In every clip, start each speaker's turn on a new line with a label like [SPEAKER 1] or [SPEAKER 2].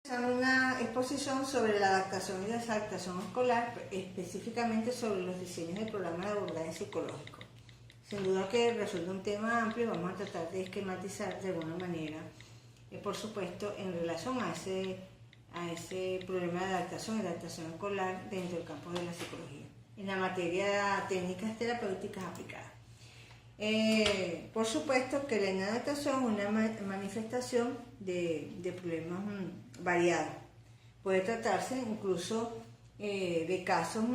[SPEAKER 1] Una exposición sobre la adaptación y desadaptación escolar, específicamente sobre los diseños del programa de abordaje psicológico. Sin duda que resulta un tema amplio, vamos a tratar de esquematizar de alguna manera, por supuesto, en relación a ese problema de adaptación y adaptación escolar dentro del campo de la psicología, en la materia técnicas terapéuticas aplicadas. Por supuesto que la inadaptación es una manifestación de problemas variados. Puede tratarse incluso de casos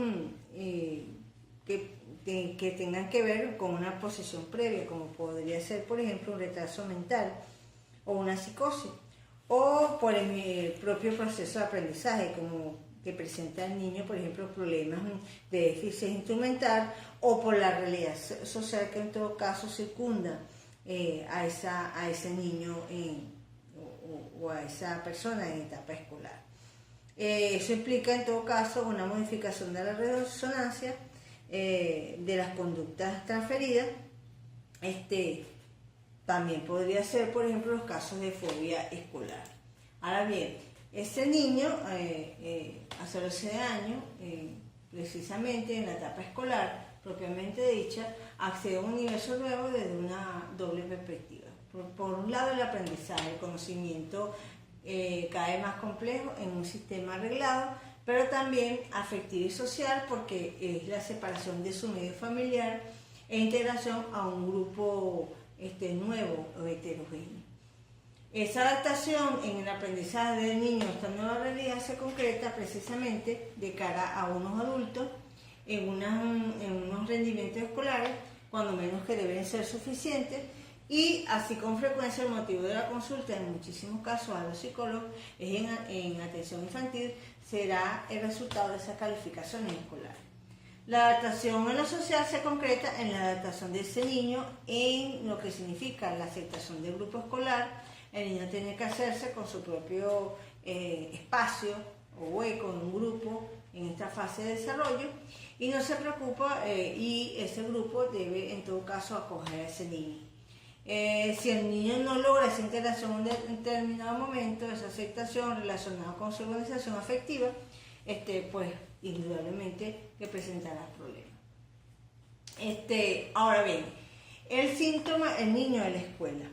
[SPEAKER 1] que tengan que ver con una posición previa, como podría ser, por ejemplo, un retraso mental o una psicosis, o por el propio proceso de aprendizaje, como que presenta el niño, por ejemplo, problemas de déficit instrumental, o por la realidad social que en todo caso circunda a ese niño o a esa persona en etapa escolar. Eso implica en todo caso una modificación de la resonancia de las conductas transferidas. También podría ser, por ejemplo, los casos de fobia escolar. Ahora bien, ese niño, hace los 6 años, precisamente en la etapa escolar propiamente dicha, accede a un universo nuevo desde una doble perspectiva. Por un lado, el aprendizaje, el conocimiento cada vez más complejo en un sistema arreglado, pero también afectivo y social, porque es la separación de su medio familiar e integración a un grupo nuevo o heterogéneo. Esa adaptación en el aprendizaje del niño a esta nueva realidad se concreta precisamente de cara a unos adultos en unos rendimientos escolares, cuando menos que deben ser suficientes, y así con frecuencia el motivo de la consulta en muchísimos casos a los psicólogos es en atención infantil, será el resultado de esas calificaciones escolares. La adaptación en lo social se concreta en la adaptación de ese niño en lo que significa la aceptación del grupo escolar. El niño tiene que hacerse con su propio espacio o hueco en un grupo en esta fase de desarrollo y no se preocupa y ese grupo debe en todo caso acoger a ese niño. Si el niño no logra esa integración en un determinado momento, esa aceptación relacionada con su organización afectiva, pues indudablemente que presentará problemas. Ahora bien, el síntoma, el niño de la escuela.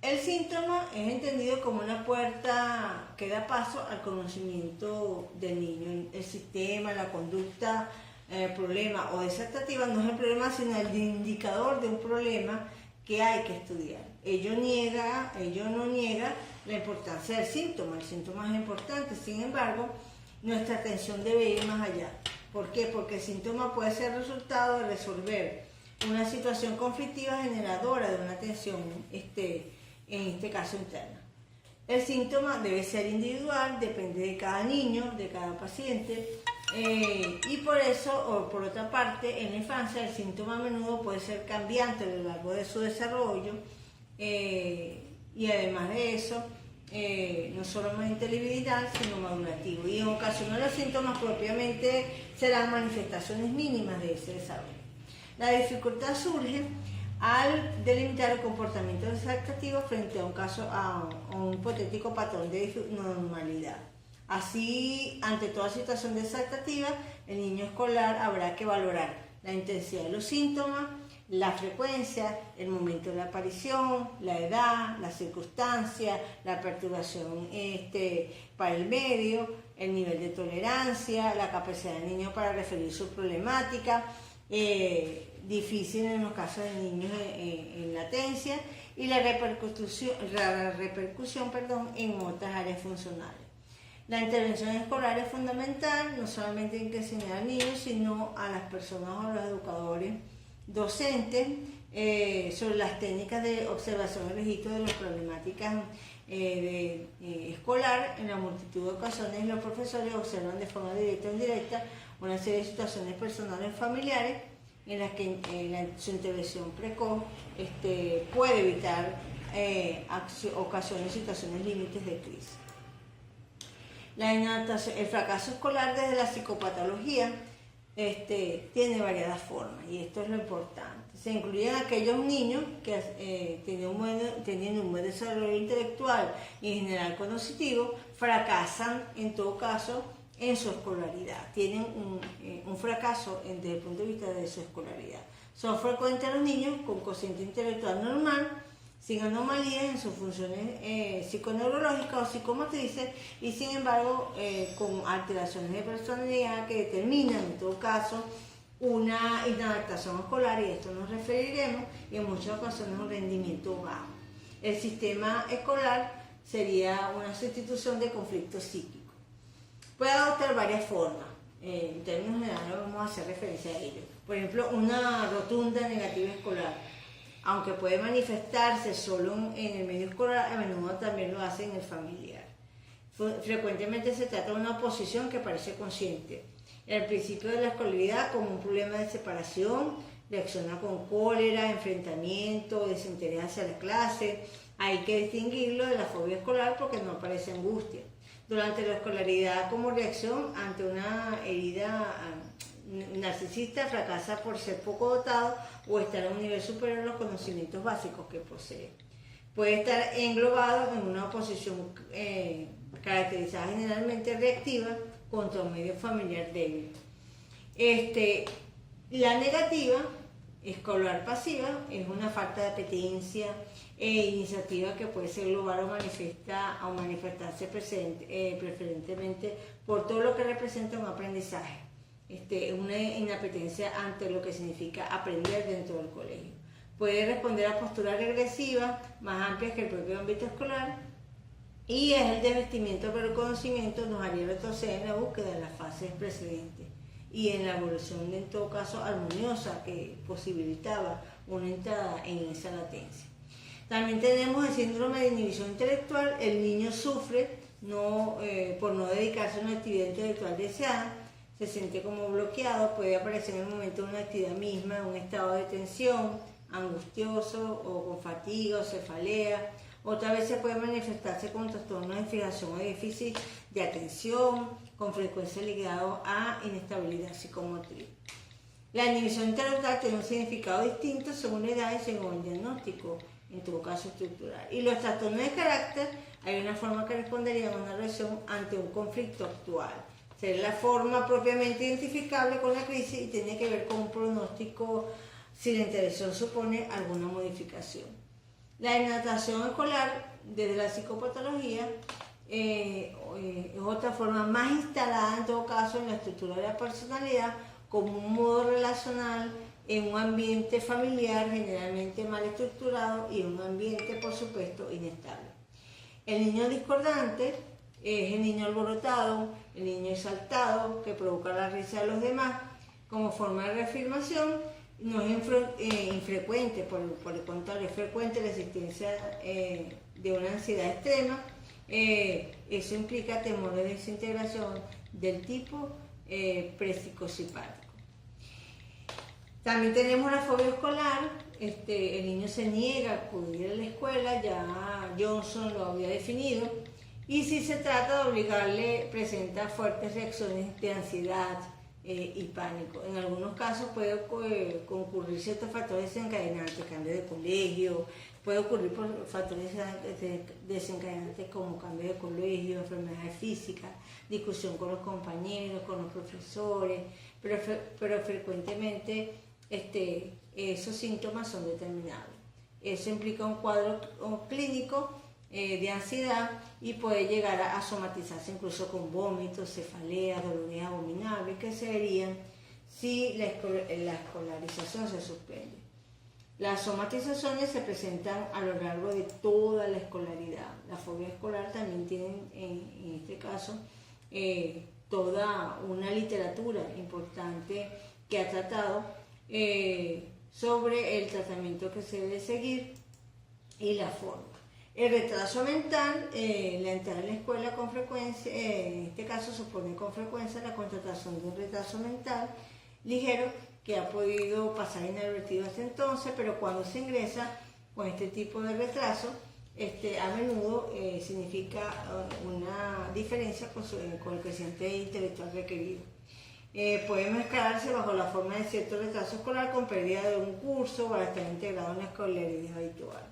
[SPEAKER 1] El síntoma es entendido como una puerta que da paso al conocimiento del niño. El sistema, la conducta, problema o desadaptativa no es el problema, sino el indicador de un problema que hay que estudiar. Ello no niega la importancia del síntoma. El síntoma es importante, sin embargo, nuestra atención debe ir más allá. ¿Por qué? Porque el síntoma puede ser resultado de resolver una situación conflictiva generadora de una tensión, en este caso interna. El síntoma debe ser individual, depende de cada niño, de cada paciente, y por eso, o por otra parte, en la infancia el síntoma a menudo puede ser cambiante a lo largo de su desarrollo, y además de eso, no solamente libidital, sino madurativo. Y en ocasiones los síntomas propiamente serán manifestaciones mínimas de ese desarrollo. La dificultad surge al delimitar el comportamiento desadaptativo frente a un hipotético patrón de normalidad. Así, ante toda situación desadaptativa, el niño escolar habrá que valorar la intensidad de los síntomas, la frecuencia, el momento de la aparición, la edad, la circunstancia, la perturbación para el medio, el nivel de tolerancia, la capacidad del niño para referir su problemática, difícil en los casos de niños en latencia, y la repercusión en otras áreas funcionales. La intervención escolar es fundamental, no solamente en que enseñar al niño, sino a las personas o a los educadores docentes sobre las técnicas de observación y registro de las problemáticas escolar. En la multitud de ocasiones los profesores observan de forma directa o indirecta una serie de situaciones personales familiares en las que su intervención precoz puede evitar ocasiones, situaciones límites de crisis. El fracaso escolar desde la psicopatología tiene variadas formas y esto es lo importante. Se incluyen aquellos niños que teniendo un buen desarrollo intelectual y en general cognitivo, fracasan en todo caso en su escolaridad, tienen un fracaso desde el punto de vista de su escolaridad. Son frecuentes los niños con cociente intelectual normal, sin anomalías en sus funciones psiconeurológicas o psicomotrices y sin embargo con alteraciones de personalidad que determinan en todo caso una inadaptación escolar, y a esto nos referiremos, y en muchas ocasiones un rendimiento bajo. El sistema escolar sería una sustitución de conflictos psíquicos. Puede adoptar varias formas, en términos generales vamos a hacer referencia a ello. Por ejemplo, una rotunda negativa escolar, aunque puede manifestarse solo en el medio escolar, a menudo también lo hace en el familiar. Frecuentemente se trata de una oposición que parece consciente. El principio de la escolaridad como un problema de separación, reacciona con cólera, enfrentamiento, desinterés hacia la clase. Hay que distinguirlo de la fobia escolar porque no aparece angustia. Durante la escolaridad, como reacción ante una herida narcisista, fracasa por ser poco dotado o estar a un nivel superior a los conocimientos básicos que posee. Puede estar englobado en una oposición caracterizada generalmente reactiva contra un medio familiar débil. La negativa escolar pasiva es una falta de apetencia e iniciativa que puede ser global o manifestarse preferentemente por todo lo que representa un aprendizaje. Una inapetencia ante lo que significa aprender dentro del colegio. Puede responder a posturas regresivas más amplias que el propio ámbito escolar, y es el desvestimiento por el conocimiento nos haría retroceder en la búsqueda de las fases precedentes y en la evolución, en todo caso, armoniosa que posibilitaba una entrada en esa latencia. También tenemos el síndrome de inhibición intelectual. El niño sufre por no dedicarse a una actividad intelectual deseada, se siente como bloqueado, puede aparecer en el momento de una actividad misma, un estado de tensión, angustioso o con fatiga o cefalea. Otra vez se puede manifestarse con trastornos de fijación o déficit de atención, con frecuencia ligado a inestabilidad psicomotriz. La inhibición intelectual tiene un significado distinto según la edad y según el diagnóstico, en todo caso estructural. Y los trastornos de carácter, hay una forma que respondería a una reacción ante un conflicto actual. Sería la forma propiamente identificable con la crisis y tiene que ver con un pronóstico si la intervención supone alguna modificación. La inadaptación escolar, desde la psicopatología, es otra forma más instalada en todo caso en la estructura de la personalidad como un modo relacional en un ambiente familiar generalmente mal estructurado y en un ambiente, por supuesto, inestable. El niño discordante es el niño alborotado, el niño exaltado que provoca la risa de los demás como forma de reafirmación. No es infrecuente, por el contrario, es frecuente la existencia de una ansiedad extrema. Eso implica temor de desintegración del tipo prepsicosipático. También tenemos la fobia escolar. El niño se niega a acudir a la escuela, ya Johnson lo había definido, y si se trata de obligarle, presenta fuertes reacciones de ansiedad y pánico. En algunos casos puede concurrir ciertos factores desencadenantes, cambio de colegio, puede ocurrir por factores desencadenantes como cambio de colegio, enfermedades físicas, discusión con los compañeros, con los profesores, pero frecuentemente esos síntomas son determinables. Eso implica un cuadro clínico de ansiedad y puede llegar a somatizarse incluso con vómitos, cefaleas, dolores abominables que se verían si la escolarización se suspende. Las somatizaciones se presentan a lo largo de toda la escolaridad. La fobia escolar también tiene, en este caso, toda una literatura importante que ha tratado sobre el tratamiento que se debe seguir y la forma. El retraso mental, la entrada en la escuela con frecuencia, en este caso supone con frecuencia la contratación de un retraso mental ligero que ha podido pasar inadvertido hasta entonces, pero cuando se ingresa con este tipo de retraso, a menudo significa una diferencia con el coeficiente intelectual requerido. puede mezclarse bajo la forma de cierto retraso escolar con pérdida de un curso para estar integrado en la escolaridad habitual.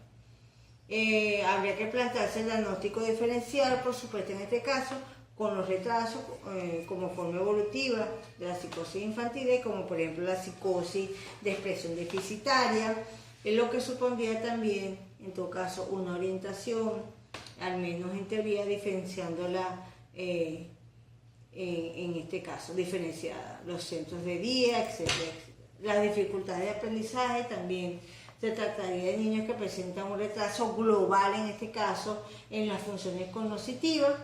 [SPEAKER 1] Habría que plantearse el diagnóstico diferencial, por supuesto, en este caso, con los retrasos como forma evolutiva de la psicosis infantil, como por ejemplo la psicosis de expresión deficitaria, es lo que supondría también, en todo caso, una orientación, al menos en teoría, diferenciándola en este caso, diferenciada, los centros de día, etcétera. Las dificultades de aprendizaje también. Se trataría de niños que presentan un retraso global, en este caso, en las funciones cognitivas,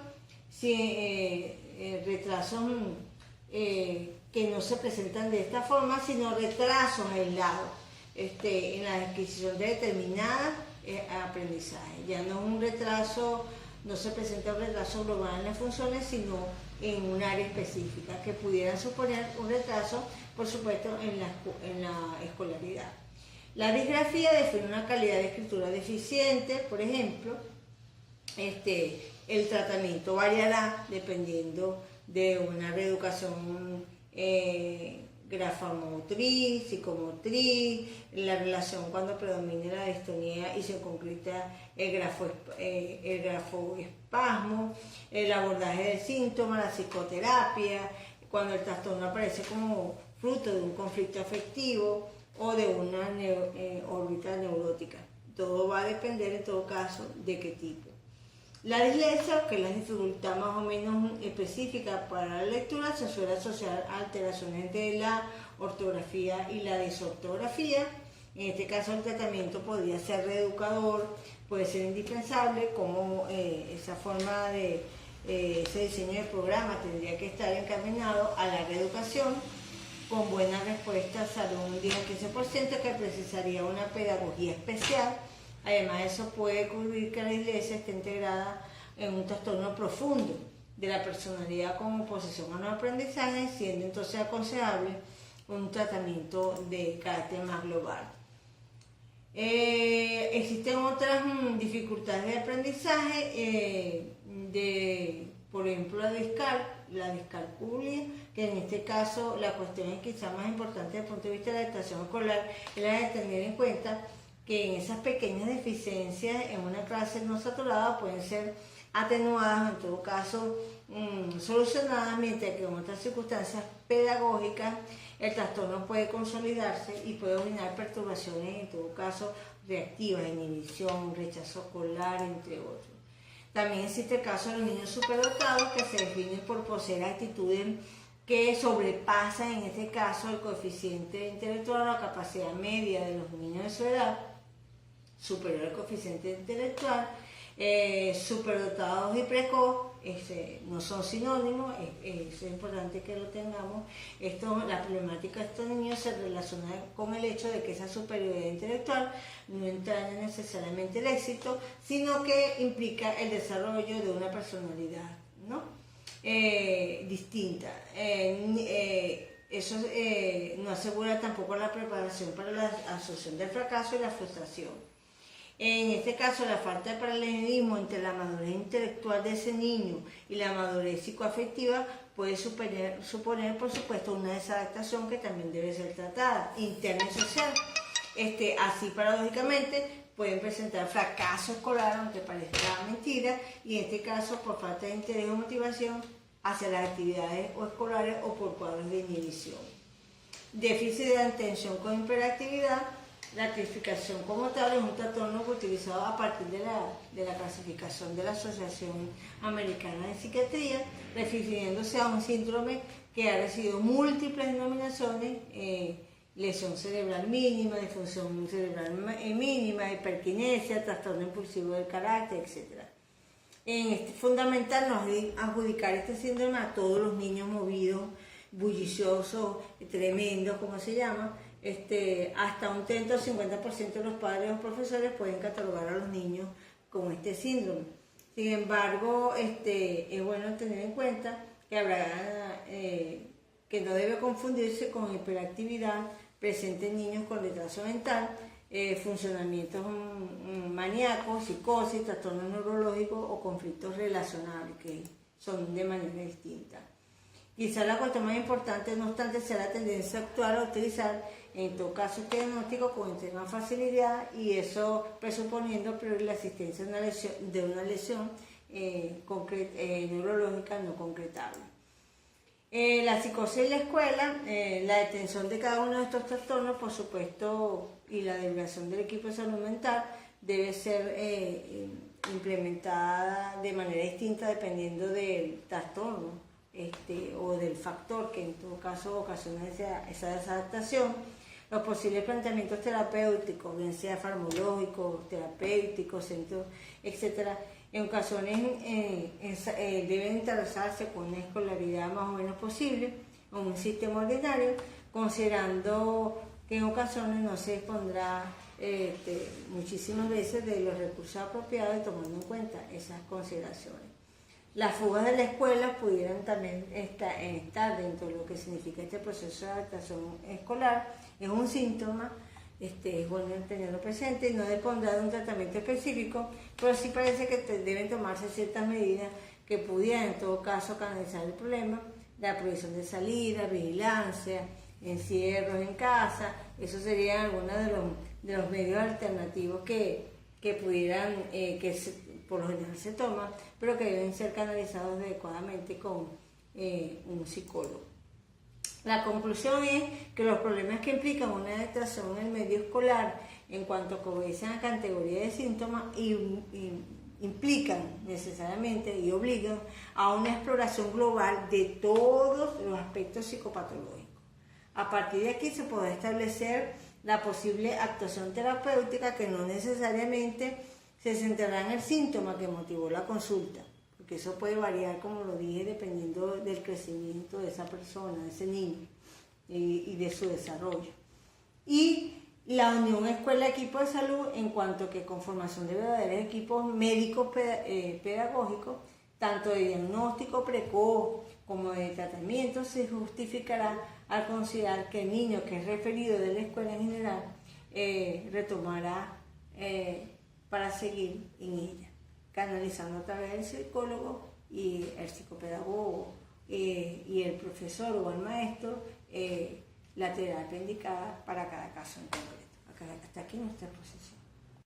[SPEAKER 1] retrasos que no se presentan de esta forma, sino retrasos aislados en la adquisición de determinadas aprendizajes. Ya no es un retraso, no se presenta un retraso global en las funciones, sino en un área específica, que pudiera suponer un retraso, por supuesto, en la escolaridad. La disgrafía define una calidad de escritura deficiente, por ejemplo. El tratamiento variará dependiendo de una reeducación grafomotriz, psicomotriz, la relación cuando predomine la distonía y se concreta el grafoespasmo, el abordaje del síntoma, la psicoterapia, cuando el trastorno aparece como fruto de un conflicto afectivo o de una órbita neurótica. Todo va a depender en todo caso de qué tipo. La dislexia, que es la dificultad más o menos específica para la lectura, se suele asociar a alteraciones de la ortografía y la disortografía. En este caso el tratamiento podría ser reeducador, puede ser indispensable, como esa forma de ese diseño de programa tendría que estar encaminado a la reeducación, con buenas respuestas, salvo un 10 al 15% que precisaría una pedagogía especial. Además, eso puede ocurrir que la dislexia esté integrada en un trastorno profundo de la personalidad con oposición a los aprendizajes, siendo entonces aconsejable un tratamiento de carácter más global. Existen otras dificultades de aprendizaje, por ejemplo, la discalculia, que en este caso la cuestión es quizá más importante desde el punto de vista de la adaptación escolar, es la de tener en cuenta que en esas pequeñas deficiencias en una clase no saturada pueden ser atenuadas, en todo caso solucionadas, mientras que en otras circunstancias pedagógicas el trastorno puede consolidarse y puede originar perturbaciones, en todo caso reactivas, inhibición, rechazo escolar, entre otros. También existe el caso de los niños superdotados, que se definen por poseer actitudes que sobrepasan, en este caso, el coeficiente intelectual o la capacidad media de los niños de su edad, superior al coeficiente intelectual. Superdotados y precoz no son sinónimos, es importante que lo tengamos. La problemática de estos niños se relaciona con el hecho de que esa superioridad intelectual no entraña necesariamente el éxito, sino que implica el desarrollo de una personalidad, ¿no? Distinta. Eso no asegura tampoco la preparación para la absorción del fracaso y la frustración. En este caso, la falta de paralelismo entre la madurez intelectual de ese niño y la madurez psicoafectiva puede suponer, por supuesto, una desadaptación que también debe ser tratada, interna y social. Así, paradójicamente, pueden presentar fracaso escolar, aunque parezca mentira, y en este caso por falta de interés o motivación hacia las actividades o escolares o por cuadros de inhibición. Déficit de atención con hiperactividad. La clasificación como tal es un trastorno utilizado a partir de la clasificación de la Asociación Americana de Psiquiatría, refiriéndose a un síndrome que ha recibido múltiples denominaciones: lesión cerebral mínima, disfunción cerebral mínima, hiperquinesia, trastorno impulsivo del carácter, etc. Es fundamental no adjudicar este síndrome a todos los niños movidos, bulliciosos, tremendos, como se llama. Hasta un 30 o 50% de los padres o profesores pueden catalogar a los niños con este síndrome. Sin embargo, es bueno tener en cuenta que que no debe confundirse con hiperactividad presente en niños con retraso mental, funcionamientos maníacos, psicosis, trastornos neurológicos o conflictos relacionales, que son de manera distinta. Quizá la cuestión más importante, no obstante, sea la tendencia actual a utilizar, en todo caso, este diagnóstico con extrema facilidad, y eso presuponiendo la existencia de una lesión neurológica no concretable. La psicosis en la escuela, la detención de cada uno de estos trastornos, por supuesto, y la delegación del equipo de salud mental debe ser implementada de manera distinta dependiendo del trastorno o del factor que en todo caso ocasiona esa desadaptación. Los posibles planteamientos terapéuticos, bien sea farmacológicos, terapéuticos, centros, etcétera, en ocasiones deben interesarse con una escolaridad más o menos posible, o un sistema ordinario, considerando que en ocasiones no se dispondrá muchísimas veces de los recursos apropiados y tomando en cuenta esas consideraciones. Las fugas de la escuela pudieran también estar dentro de lo que significa este proceso de adaptación escolar. Es un síntoma, es bueno tenerlo presente, y no dependrá de un tratamiento específico, pero sí parece que deben tomarse ciertas medidas que pudieran en todo caso canalizar el problema: la provisión de salida, vigilancia, encierros en casa. Eso serían algunos de los medios alternativos que pudieran, por lo general se toman, pero que deben ser canalizados adecuadamente con un psicólogo. La conclusión es que los problemas que implican una adaptación en el medio escolar, en cuanto que obedecen a categoría de síntomas, implican necesariamente y obligan a una exploración global de todos los aspectos psicopatológicos. A partir de aquí se podrá establecer la posible actuación terapéutica, que no necesariamente se centrará en el síntoma que motivó la consulta, porque eso puede variar, como lo dije, dependiendo del crecimiento de esa persona, de ese niño, y de su desarrollo. Y la unión escuela-equipo de salud, en cuanto que conformación de verdaderos equipos médicos pedagógicos, tanto de diagnóstico precoz como de tratamiento, se justificará al considerar que el niño que es referido de la escuela en general retomará para seguir en ella, canalizando a través del psicólogo y el psicopedagogo y el profesor o el maestro la terapia indicada para cada caso en concreto. Hasta aquí nuestra exposición.